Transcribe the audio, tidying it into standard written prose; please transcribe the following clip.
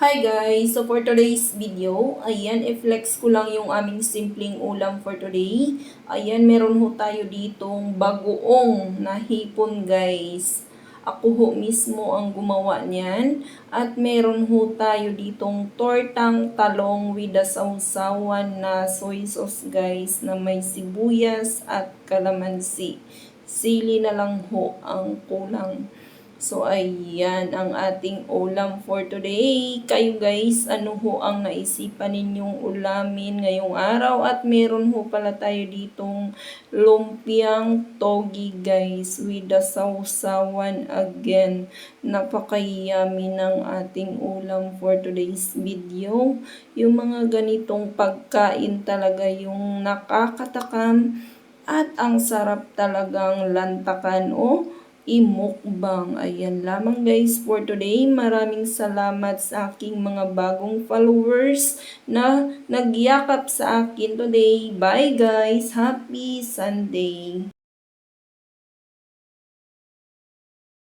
Hi guys! So for today's video, ayan, i-flex ko lang yung aming simpleng ulam for today. Ayan, meron ho tayo ditong bagoong na hipon guys. Ako ho mismo ang gumawa niyan. At meron ho tayo ditong tortang talong with the sausawan na soy sauce guys na may sibuyas at kalamansi. Sili na lang ho ang kulang. So, ayan ang ating ulam for today. Kayo guys, ano ho ang naisipan ninyong ulamin ngayong araw? At meron ho pala tayo ditong lumpiang togi guys with the sausawan again. Napaka-yummy ng ating ulam for today's video. Yung mga ganitong pagkain talaga yung nakakatakam at ang sarap talagang lantakan o imukbang. Ayan lamang guys for today. Maraming salamat sa aking mga bagong followers na nagyakap sa akin today. Bye guys! Happy Sunday!